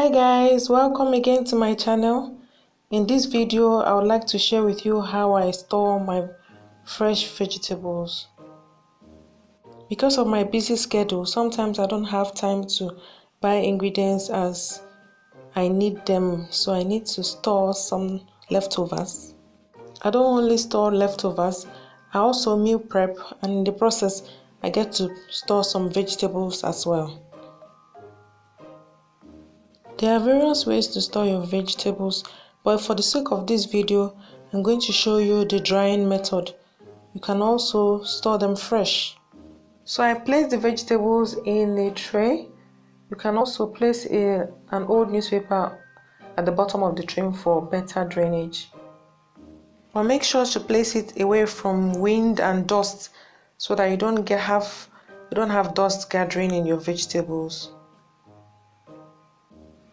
Hi guys, welcome again to my channel. In this video I would like to share with you how I store my fresh vegetables. Because of my busy schedule, sometimes I don't have time to buy ingredients as I need them, so I need to store some leftovers. I don't only store leftovers, I also meal prep, and in the process I get to store some vegetables as well. There are various ways to store your vegetables, but for the sake of this video, I'm going to show you the drying method. You can also store them fresh. So I place the vegetables in a tray. You can also place an old newspaper at the bottom of the tray for better drainage. But make sure to place it away from wind and dust so that you don't have dust gathering in your vegetables.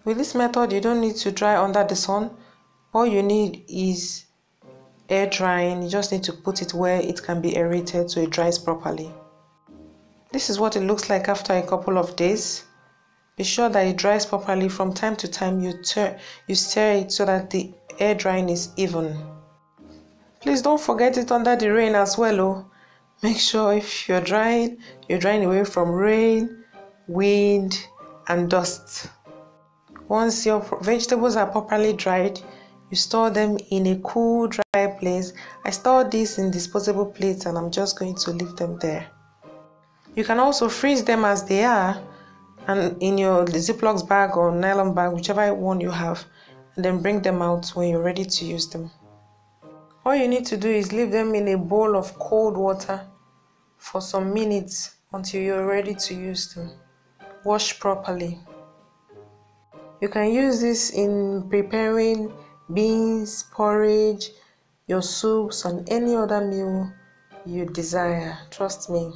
With this method, you don't need to dry under the sun. All you need is air drying. You just need to put it where it can be aerated so it dries properly. This is what it looks like after a couple of days. Be sure that it dries properly. From time to time, you stir it so that the air drying is even. Please don't forget it under the rain as well. Oh. Make sure if you're drying away from rain, wind, and dust. Once your vegetables are properly dried, you store them in a cool, dry place. I store these in disposable plates and I'm just going to leave them there. You can also freeze them as they are and in your Ziploc bag or nylon bag, whichever one you have, and then bring them out when you're ready to use them. All you need to do is leave them in a bowl of cold water for some minutes until you're ready to use them. Wash properly. You can use this in preparing beans, porridge, your soups, and any other meal you desire. Trust me.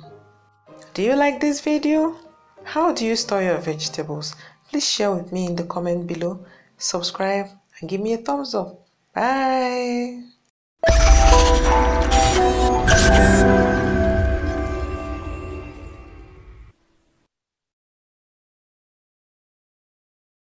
Do you like this video? How do you store your vegetables? Please share with me in the comment below. Subscribe and give me a thumbs up. Bye.